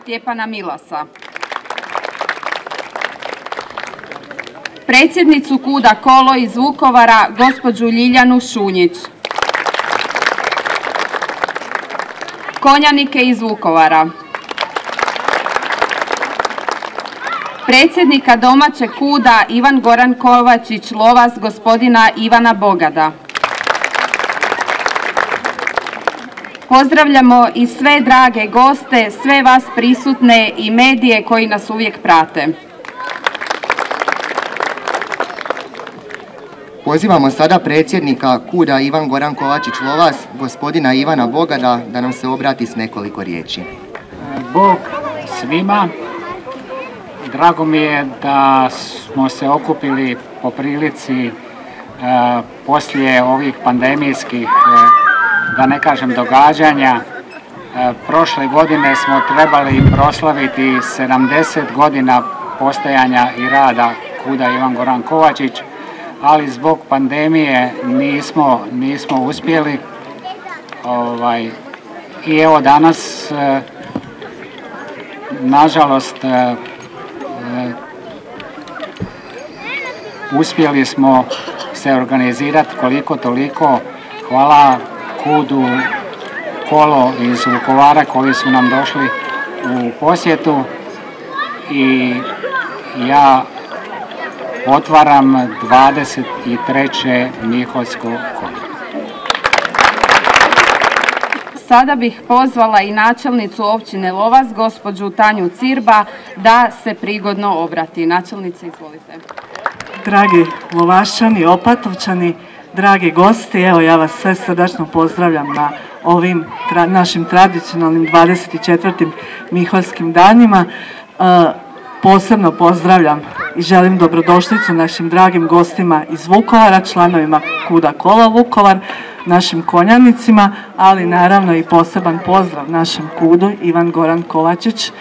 Stjepana Milasa. Predsjednicu KUD-a Kolo iz Vukovara, gospođu Ljiljanu Šunjić. Konjanike iz Vukovara. Predsjednika domaće KUD-a Ivan Goran Kovačić Lovas, gospodina Ivana Bogada. Pozdravljamo i sve drage goste, sve vas prisutne i medije koji nas uvijek prate. Pozivamo sada predsjednika KUD-a Ivan Goran Kovačić Lovas, gospodina Ivana Bogada, da nam se obrati s nekoliko riječi. Bog svima. Drago mi je da smo se okupili po prilici poslije ovih pandemijskih, da ne kažem, događanja. Prošle godine smo trebali proslaviti 70 godina postojanja i rada KUD-a Ivan Goran Kovačić, ali zbog pandemije nismo uspjeli. I evo danas, nažalost, uspjeli smo se organizirati koliko toliko. Hvala KUD-u Kolo iz Vukovara koji su nam došli u posjetu i ja otvaram 23. Miholjsko kolo. Sada bih pozvala i načelnicu općine Lovas, gospođu Tanju Cirba, da se prigodno obrati. Načelnice, izvolite. Dragi Lovaščani, Opatovčani, dragi gosti, evo ja vas sve srdačno pozdravljam na ovim našim tradicionalnim 24. Miholjskim danima. Posebno pozdravljam i želim dobrodošlicu našim dragim gostima iz Vukovara, članovima KUD-a Kolo Vukovar, našim konjanicima, ali naravno i poseban pozdrav našem KUD-u Ivan Goran Kovačić.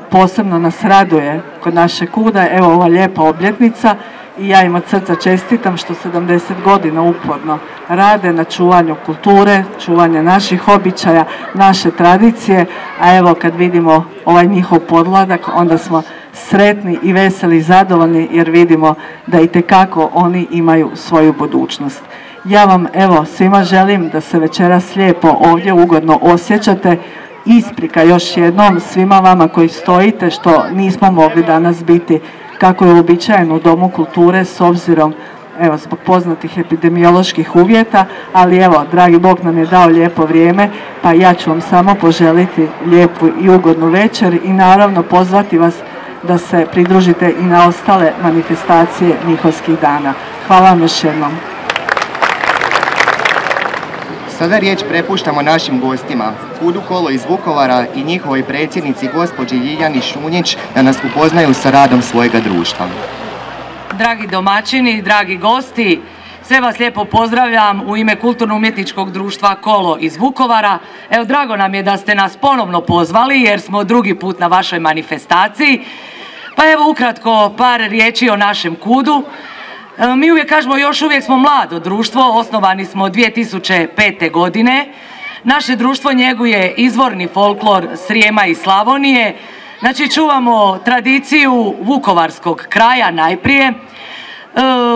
Posebno nas raduje kod naše KUD-a, evo ova lijepa obljetnica i ja im od srca čestitam što 70 godina uporno rade na čuvanju kulture, čuvanje naših običaja, naše tradicije, a evo kad vidimo ovaj njihov podmladak, onda smo sretni i veseli i zadovoljni jer vidimo da itekako oni imaju svoju budućnost. Ja vam evo svima želim da se večeras lijepo ovdje ugodno osjećate. Isprika još jednom svima vama koji stojite što nismo mogli danas biti kako je uobičajeno u Domu kulture s obzirom evo zbog poznatih epidemioloških uvjeta, ali evo dragi Bog nam je dao lijepo vrijeme pa ja ću vam samo poželiti lijepu i ugodnu večer i naravno pozvati vas da se pridružite i na ostale manifestacije Miholjskih dana. Hvala vam još jednom. Sada riječ prepuštamo našim gostima, KUD-u Kolo iz Vukovara i njihovoj predsjednici gospođi Ljiljani Šunjić da nas upoznaju sa radom svojega društva. Dragi domaćini, dragi gosti, sve vas lijepo pozdravljam u ime Kulturno-umjetničkog društva Kolo iz Vukovara. Evo, drago nam je da ste nas ponovno pozvali jer smo drugi put na vašoj manifestaciji. Pa evo ukratko par riječi o našem KUD-u. Mi uvijek kažemo još uvijek smo mlado društvo, osnovani smo 2005. godine. Naše društvo njeguje izvorni folklor Srijema i Slavonije. Znači čuvamo tradiciju vukovarskog kraja najprije.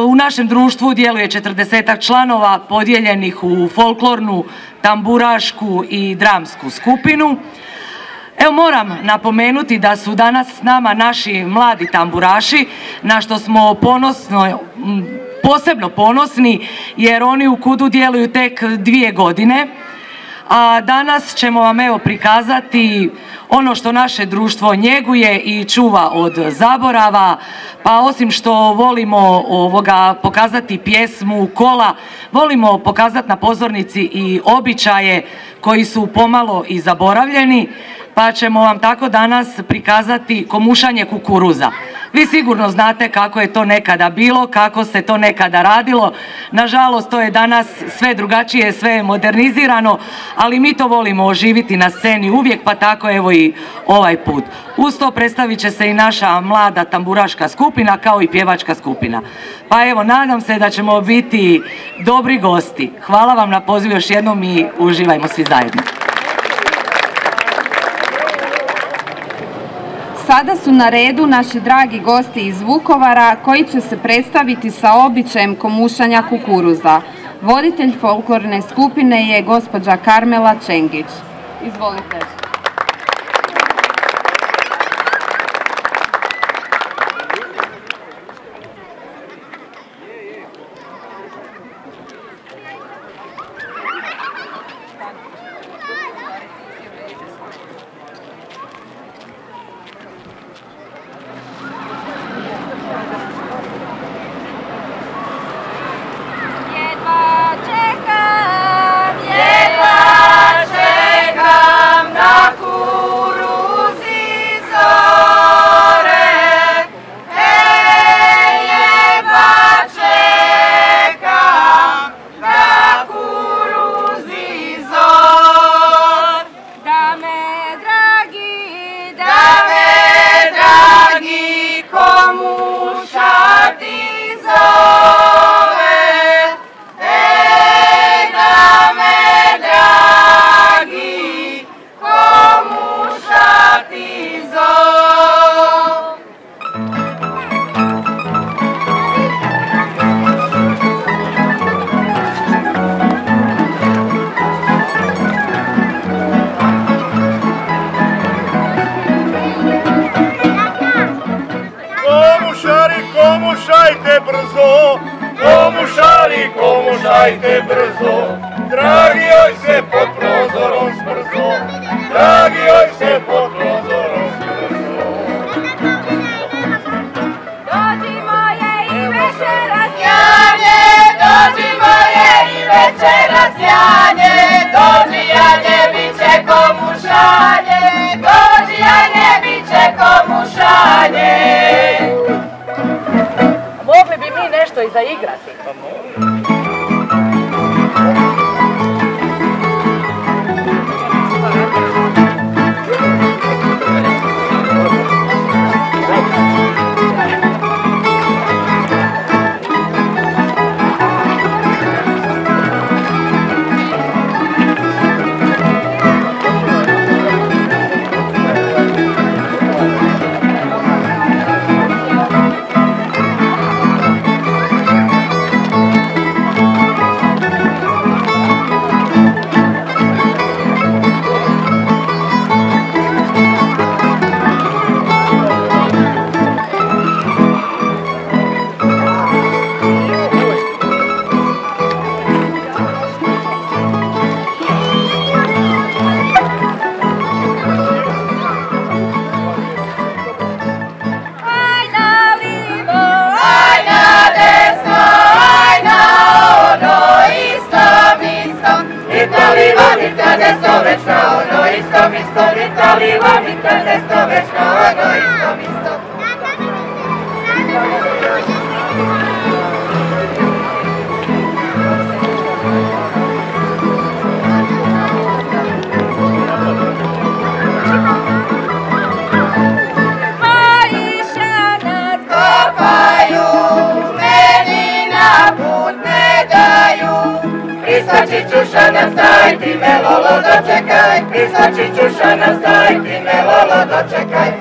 U našem društvu djeluje 40-ak članova podijeljenih u folklornu, tamburašku i dramsku skupinu. Evo moram napomenuti da su danas s nama naši mladi tamburaši, na što smo posebno ponosni jer oni u KUD-u djeluju tek 2 godine. A danas ćemo vam evo prikazati ono što naše društvo njeguje i čuva od zaborava, pa osim što volimo pokazati pjesmu kola, volimo pokazati na pozornici i običaje koji su pomalo i zaboravljeni, pa ćemo vam tako danas prikazati komušanje kukuruza. Vi sigurno znate kako je to nekada bilo, kako se to nekada radilo. Nažalost, to je danas sve drugačije, sve je modernizirano, ali mi to volimo oživiti na sceni uvijek, pa tako evo i ovaj put. Uz to predstavit će se i naša mlada tamburaška skupina kao i pjevačka skupina. Pa evo, nadam se da ćemo biti dobri gosti. Hvala vam na pozivu još jednom i uživajmo svi zajedno. Sada su na redu naši dragi gosti iz Vukovara koji će se predstaviti sa običajem komušanja kukuruza. Voditelj folklorne skupine je gospođa Karmela Čengić. Izvolite. Komušajte brzo, dragi oj se pod prozorom smrzo, dragi oj se pod prozorom smrzo. Dođimo je i večeras janje, dođimo je i večeras janje, dođi janje, bit će komušanje, dođi janje, bit će komušanje. Mogli bi mi nešto i zaigrati. isto, vitali vam internesto, večno ono isto. Priskoči čušana, staj ti me lolo dočekaj, priskoči čušana, staj ti me lolo dočekaj.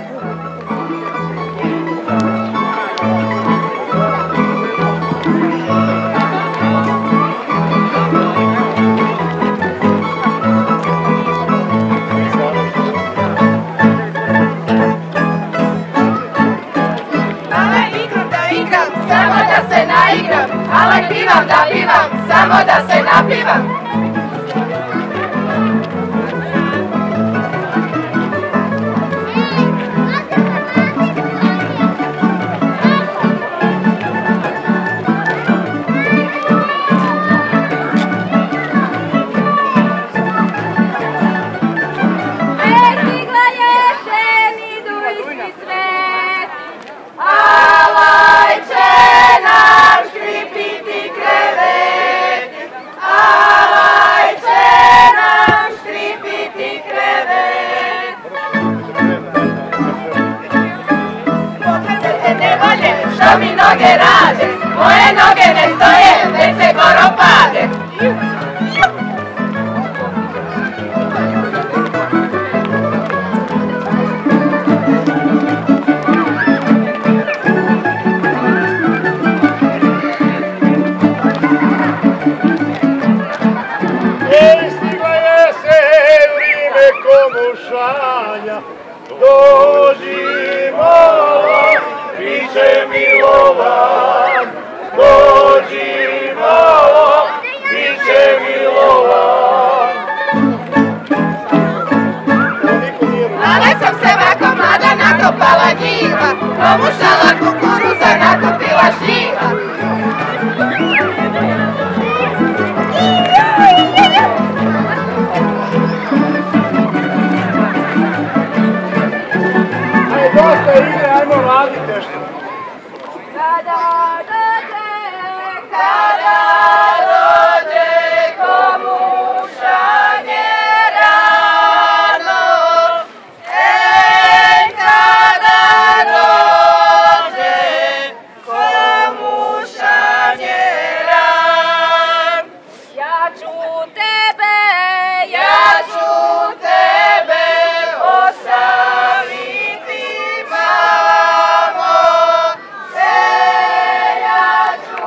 Ale igru da igram, samo da se naigram, ale pivam da pivam, samo da se napivam. Što mi noge rade, moje noge ne stoje, već se koropade. Stigla jesen, vrijeme komušanja, dođi malo, biće milovan, dođi malo, biće milovan. Ale sam se ovako mlada nakopala njiva, pomušala kukuruza, natopila šljiva. Ajde, dosta igre, ajmo raditi nešto. Kada dođe komušanje rano, kada dođe komušanje rano, ja ću tebe ostaviti, mamo, ja ću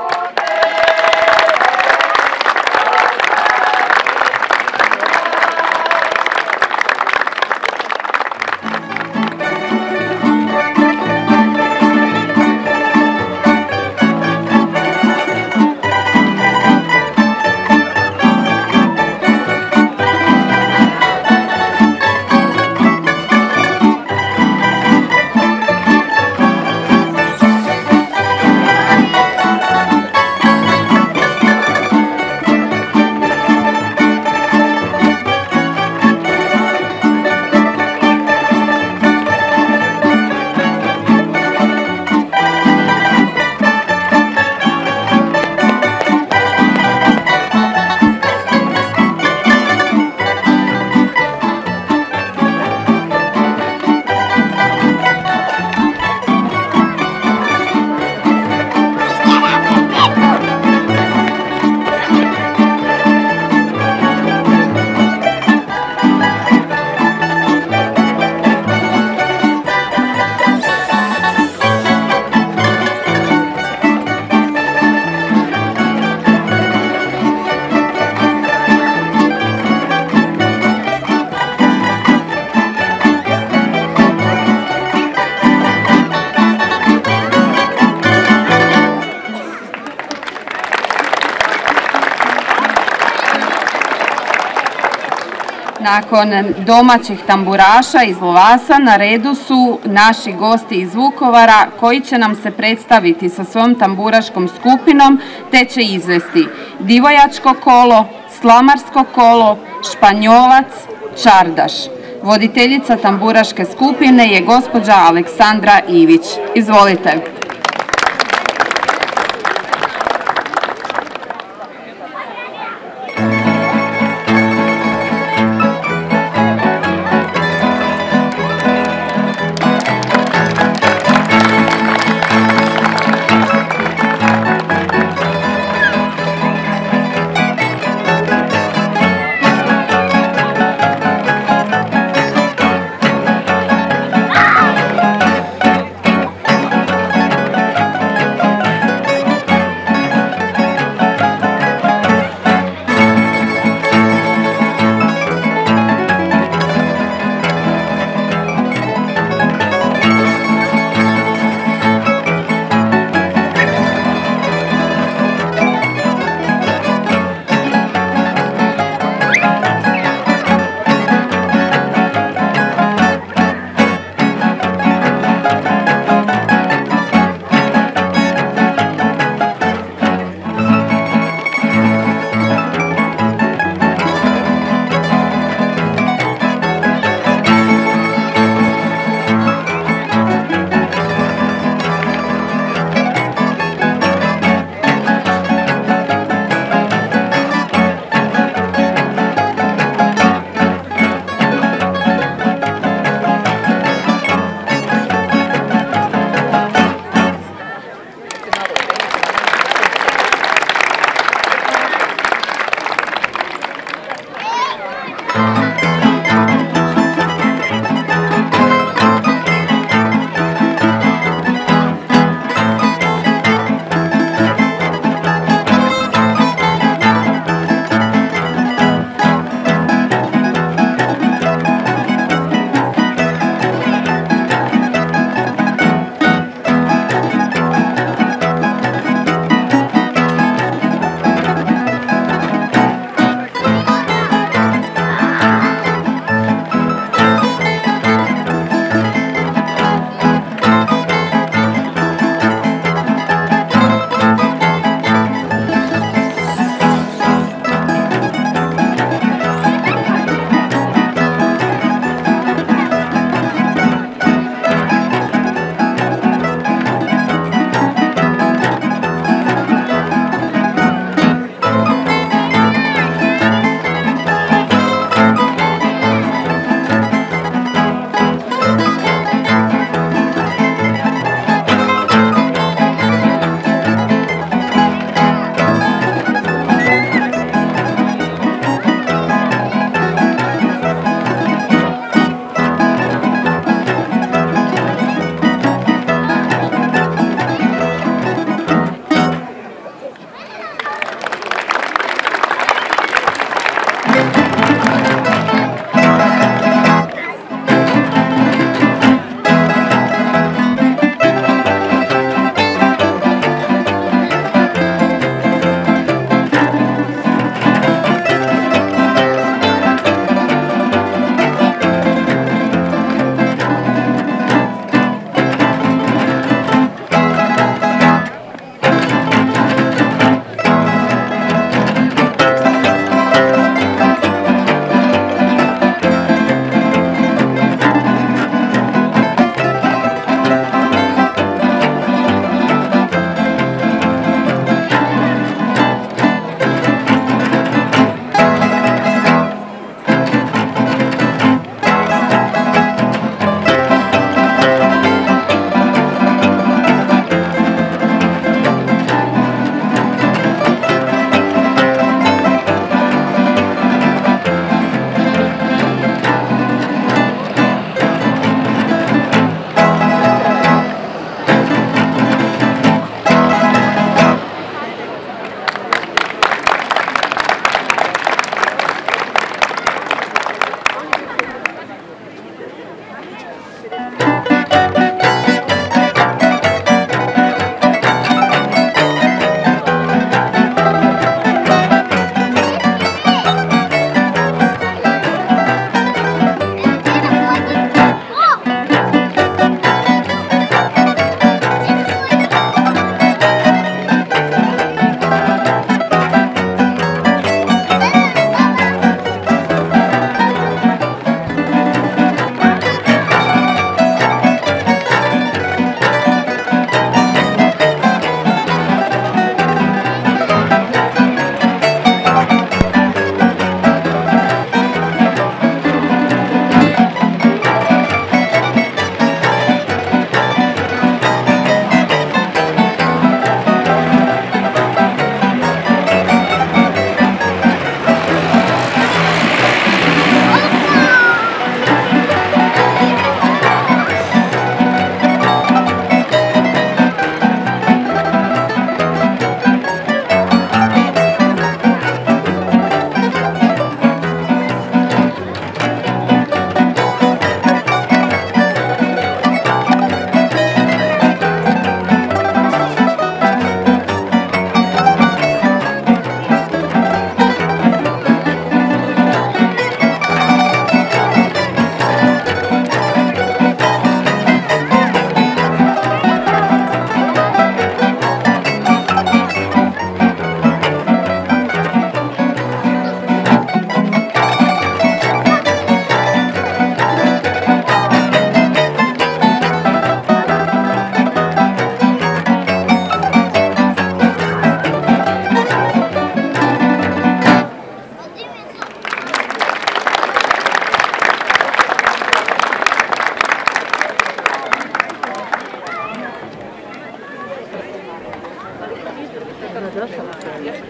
Nakon domaćih tamburaša iz Lovasa na redu su naši gosti iz Vukovara koji će nam se predstaviti sa svojom tamburaškom skupinom te će izvesti Divojačko kolo, Slamarsko kolo, Španjolac, Čardaš. Voditeljica tamburaške skupine je gospođa Aleksandra Ivić. Izvolite.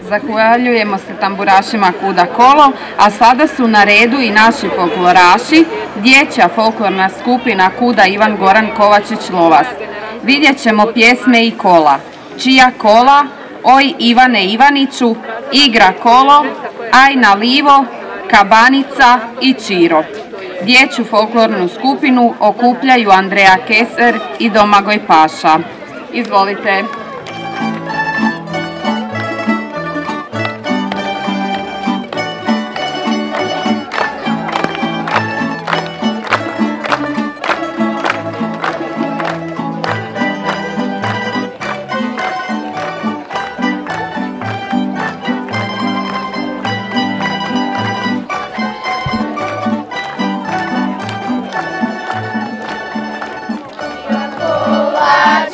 Zahvaljujemo se tamburašima Kuda Kolo, a sada su na redu i naši folkloraši, dječja folklorna skupina Kuda Ivan Goran Kovačić Lovas. Vidjet ćemo pjesme i kola. Čija kola? Oj Ivane Ivaniću, igra kolo, aj na livo, kabanica i čiro. Dječju folklornu skupinu okupljaju Andreja Keser i Domagoj Paša. Izvolite.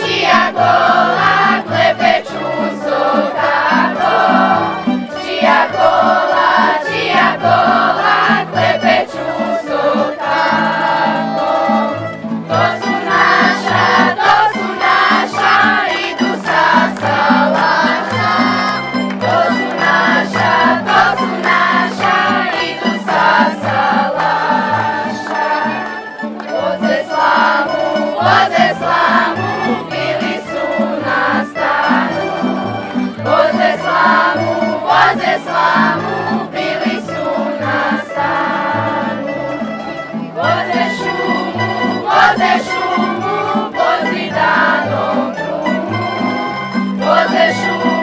Čija kola klepeću sokako, čija kola klepeću sokako. To su naša, idu sa salaša. To su naša, idu sa salaša. Voze slamu, bili su na stanu. Voze slamu, bili su na stanu. Voze šumu, po zidanom drumu. Voze šumu,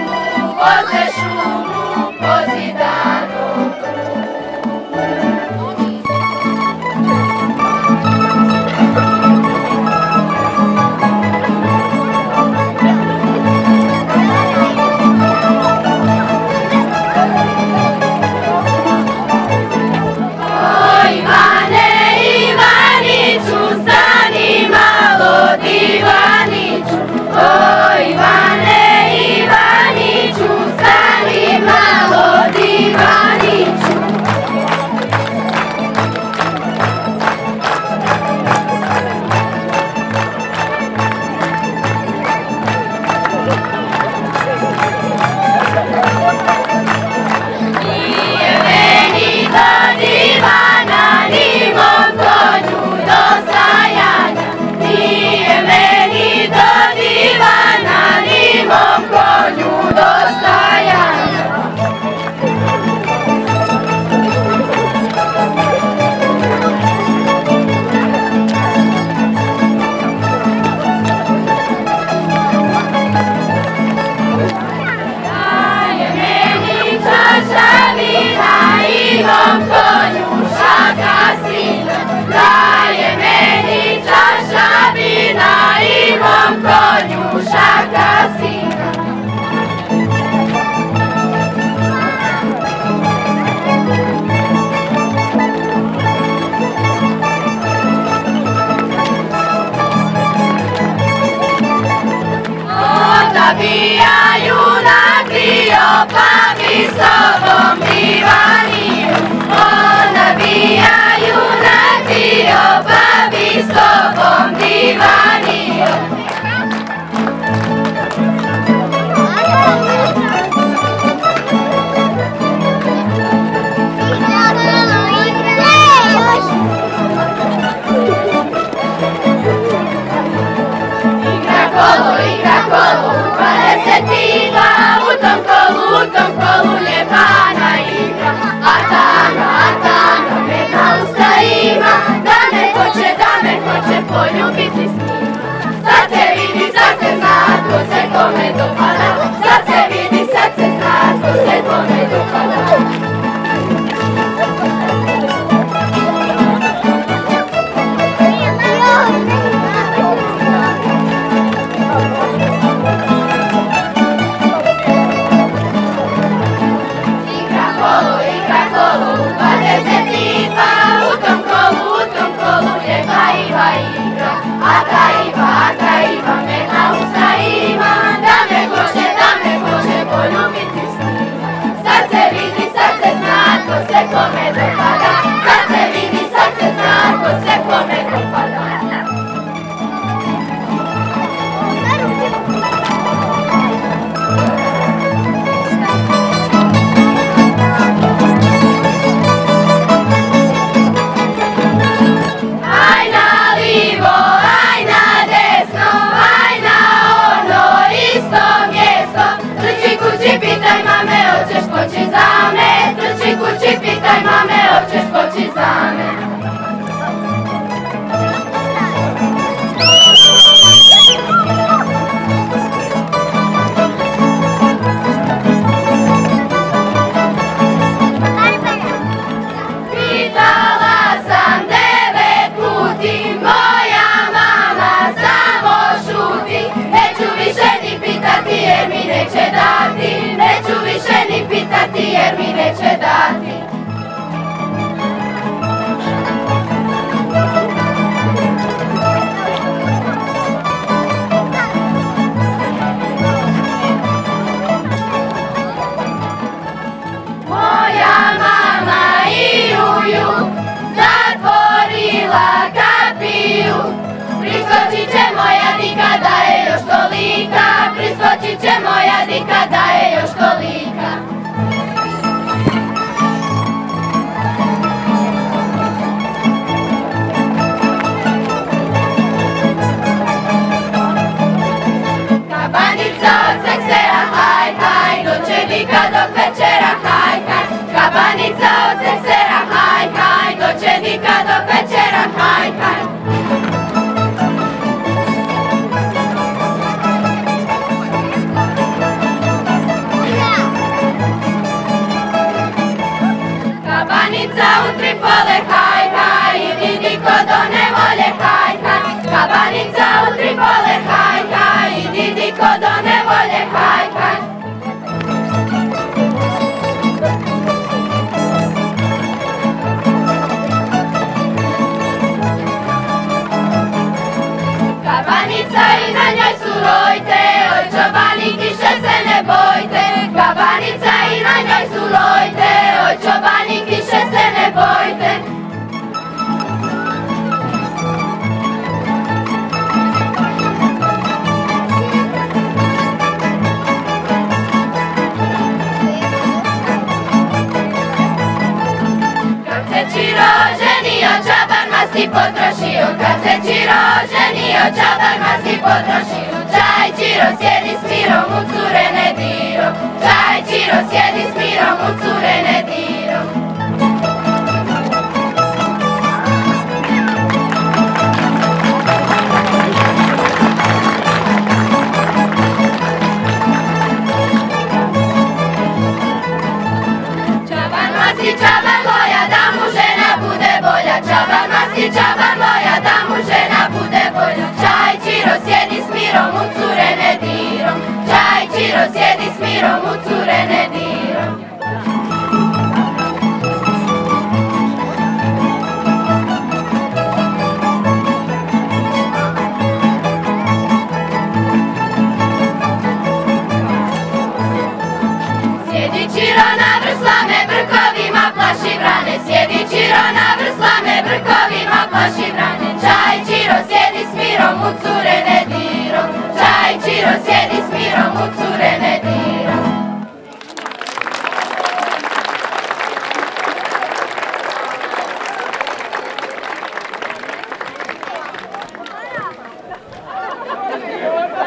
po zidanom drumu. Nabijaju na krio, pa mi sobom divaniju. Nabijaju na krio, pa mi sobom divaniju. Igra kolo, 22, u tom kolu ljepana igra. A tanga, medna usta ima, da me hoće poljubiti s njim. Sad se vidi, sad se zna, ko se kome dopada. Sad se vidi, sad se zna, ko se kome dopada. Igra kolo, 22, u tom kolu lijepa iva igra. A ta iva, medna usta ima, da me će skoči zamet. Neću više ni pitati jer mi neće dati. Moja mama i uju zatvorila kapiju. Priskočit će moja dika da je još tolika. Priskočit će moja dika da je još tolika. Kabanica od seksera, haj, haj, doće dika do večera, haj, haj. Kabanica od seksera, haj, haj, doće dika do večera, haj, haj. Kabanica u Tripole, haj, haj, idi diko do nevolje, haj, haj. Kabanica u Tripole, haj, haj, idi diko do nevolje, haj, haj. Kabanica i na njoj su rojte, oj čobani kiše se ne bojte. Kabanica i na njoj su rojte, oj čobani kiše se ne bojte. Kad se Čiro ženio, čabar masti potrošio. Kad se Čiro ženio, čabar masti potrošio. Čaj Čiro sjedi s mirom, u cure ne diro. Čaj Čiro sjedi s mirom, u cure ne diro. Čabar masti, čabar loja, da mu žena bude bolja. Čabar masti, čabar loja, da mu žena bude bolja. Čaj Čiro sjedi s mirom, u cure ne diro. Čaj Čiro sjedi s mirom, u cure ne diro. Sjedi Čiro na vrslame, brkovima plaši vrane. Sjedi Čiro na vrslame, brkovima plaši vrane. Čaj Čiro sjedi s mirom, u cure ne diro. Čaj Čiro sjedi s mirom, u cure ne diro.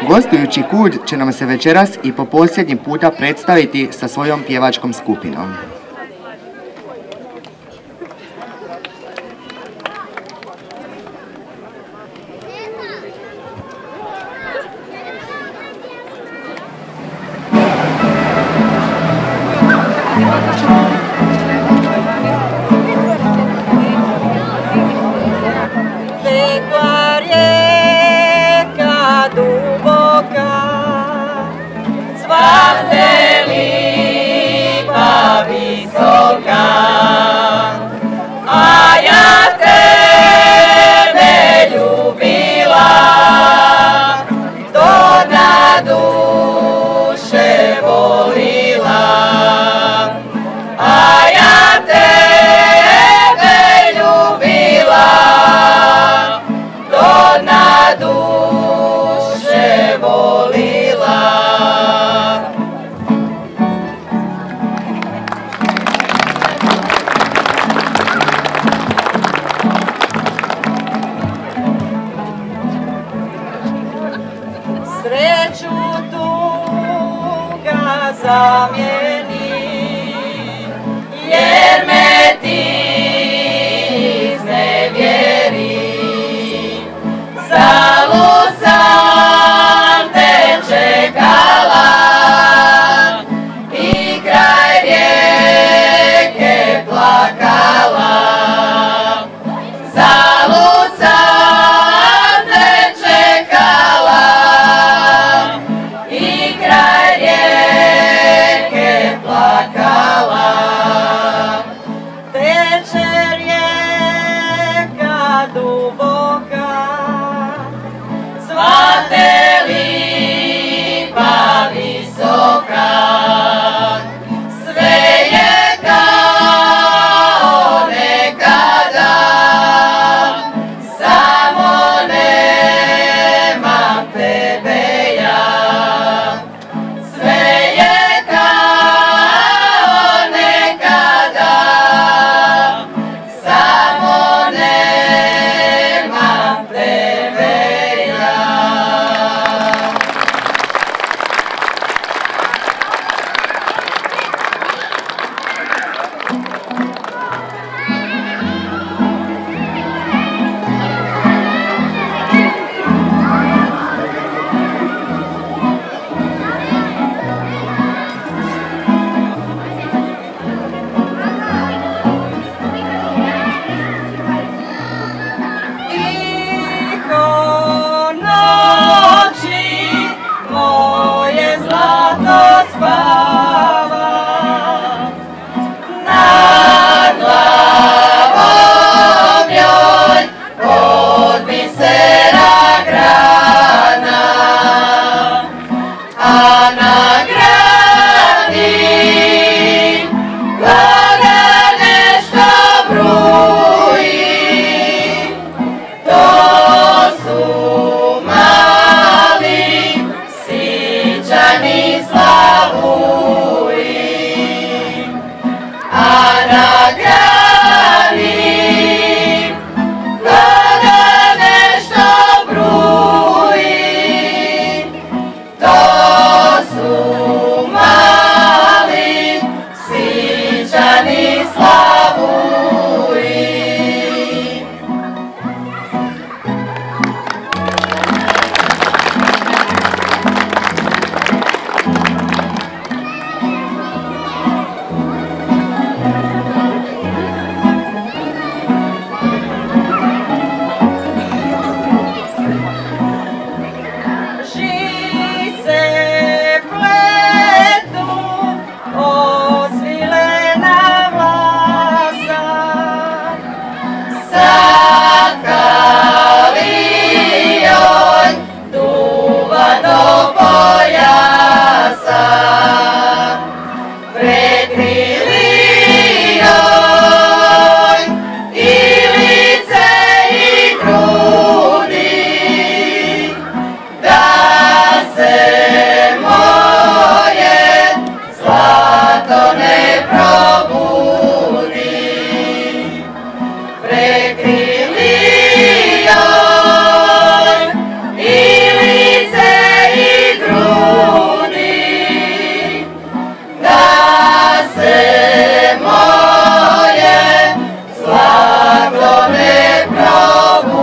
Gostujući kud će nam se večeras i po posljednji puta predstaviti sa svojom pjevačkom skupinom. zamijeni, jer me ti duboka, cvate lipa visoka, sve je kao nekada, samo nema tebe ja. Sve je kao nekada, samo nema tebe ja. Tiho noći, moje zlato spava, nad glavom joj od bisera grana, a na grani glada nešto bruji. To su mali sićani slavuji, a na grani glada nešto bruji. To su mali sićani slavuji. Žice pletu osvilena vlasa, sakali joj duva do pojasa, prekrili joj i lice i grudi, da se moje zlato ne probudi. Prekrili joj i lice i grudi, da se moje zlato ne probudi.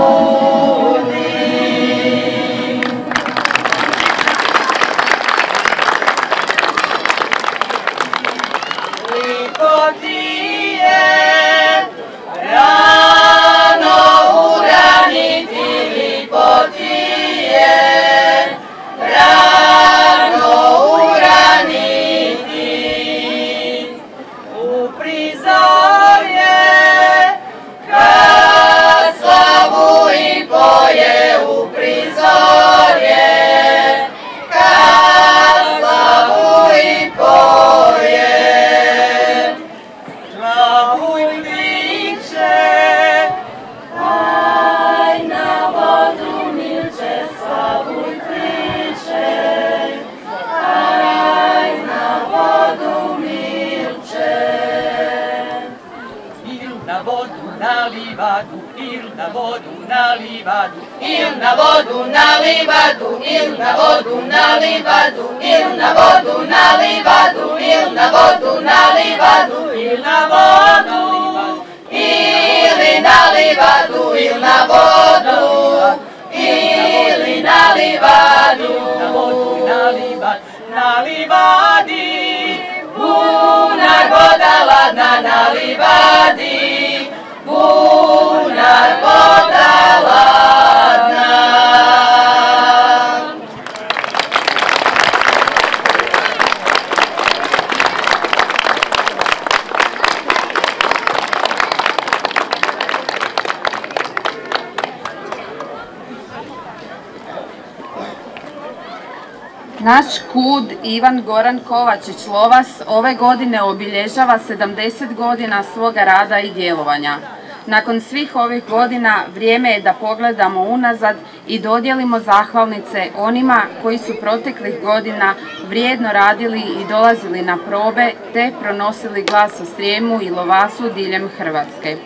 Lipo ti je rano uraniti, lipo ti je rano uraniti. U prizorje kad slavu i poje, u prizorje kad slavu i poje. Slavuj kliče, aj na vodu milče, slavuj kliče, aj na vodu milče. Il na vodu na livadu, il na vodu na livadu, il na vodu na livadu, il na vodu na livadu, il na vodu na livadu, il na vodu na livadu, il na vodu, ili na livadu, il na vodu, ili na livadu, na vodu na livadu, na livadi, bunar voda ladna na livadi, bunar voda ladna. Naš KUD Ivan Goran Kovačić Lovas ove godine obilježava 70 godina svoga rada i djelovanja. Nakon svih ovih godina vrijeme je da pogledamo unazad i dodijelimo zahvalnice onima koji su proteklih godina vrijedno radili i dolazili na probe te pronosili glas o Srijemu i Lovasu diljem Hrvatske.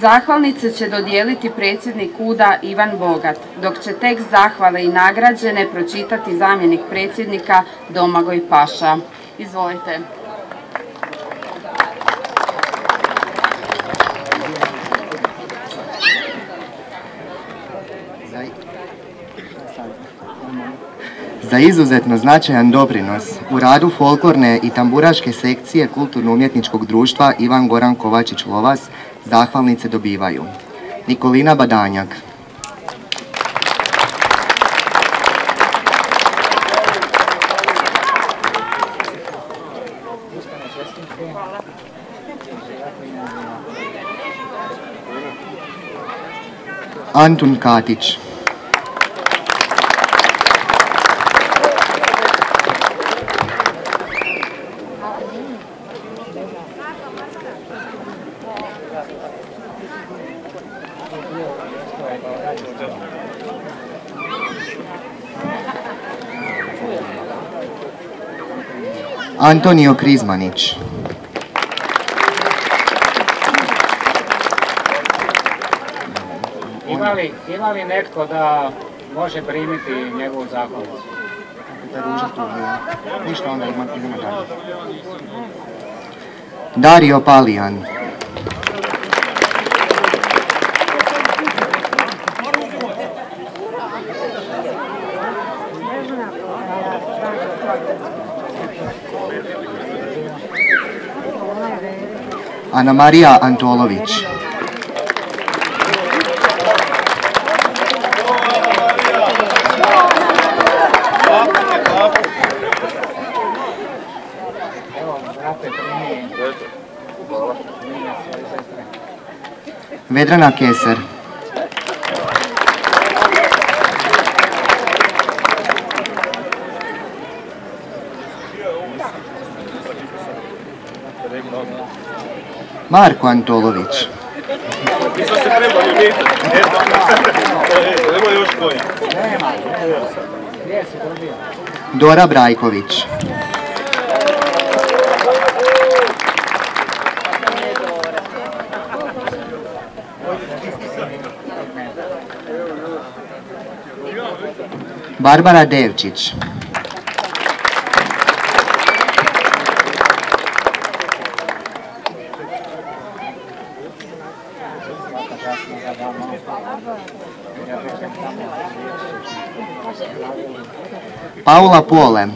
Zahvalnice će dodijeliti predsjednik KUD-a Ivan Bogat, dok će tekst zahvale i nagrađene pročitati zamjenik predsjednika Domagoj Paša. Izvolite. Za izuzetno značajan doprinos u radu folklorne i tamburaške sekcije Kulturno-umjetničkog društva Ivan Goran Kovačić Lovas zahvalnice dobivaju Nikolina Badanjak, Antun Katić, Antonio Krizmanić, Ima li netko da može primiti njegovu zahvalnicu? Ništa, onda idemo dalje. Dario Palijan, Ana Marija Antolović, Vedrana Keser, Marko Antolović, Dora Brajković, Barbara Devčić, Paula Pole,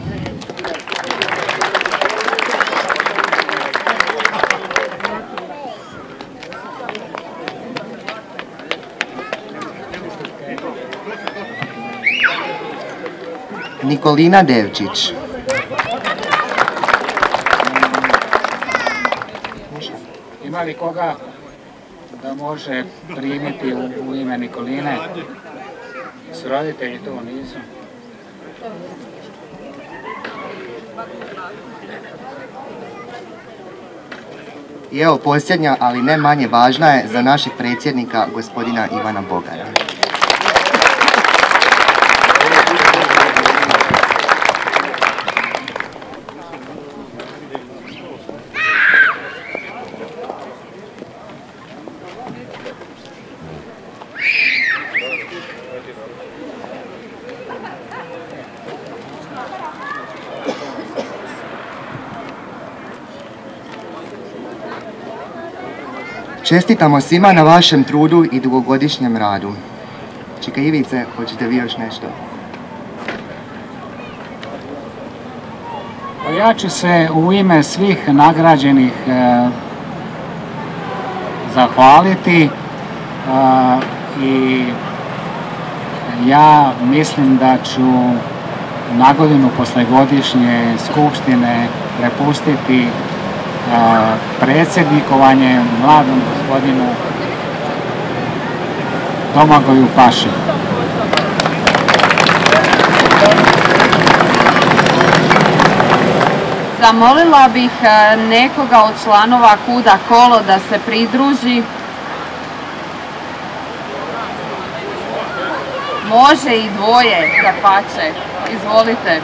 Nikolina Devčić, Ima li koga da može primiti u ime Nikoline? Su roditelji tu, nisu? I evo posljednja, ali ne manje važna je za našeg predsjednika gospodina Ivana Bogara. Čestitamo svima na vašem trudu i dugogodišnjem radu. Čika Ivice, hoćete vi još nešto? Ja ću se u ime svih nagrađenih zahvaliti i ja mislim da ću na godinu poslegodišnje skupštine prepustiti predsjednikovanje mladom gospodinu Domagoju Paši. Zamolila bih nekoga od članova KUD-a Kolo da se pridruži. Može i dvoje, dapače. Izvolite.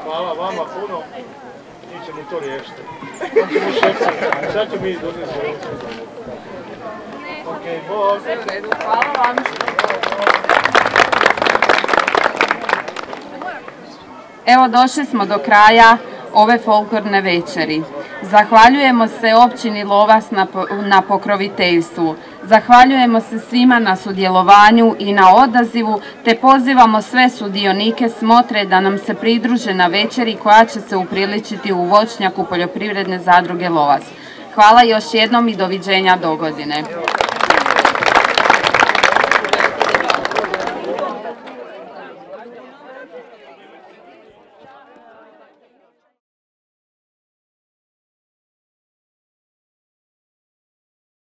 Hvala vama puno, mi ćemo to riješiti. Sad ću mi donesti. Okej, bok. Hvala vam. Evo, došli smo do kraja ove folklorne večeri. Zahvaljujemo se općini Lovas na pokroviteljstvu. Zahvaljujemo se svima na sudjelovanju i na odazivu, te pozivamo sve sudionike smotre da nam se pridruže na večeri koja će se upriličiti u voćnjaku Poljoprivredne zadruge Lovas. Hvala još jednom i doviđenja dogodine.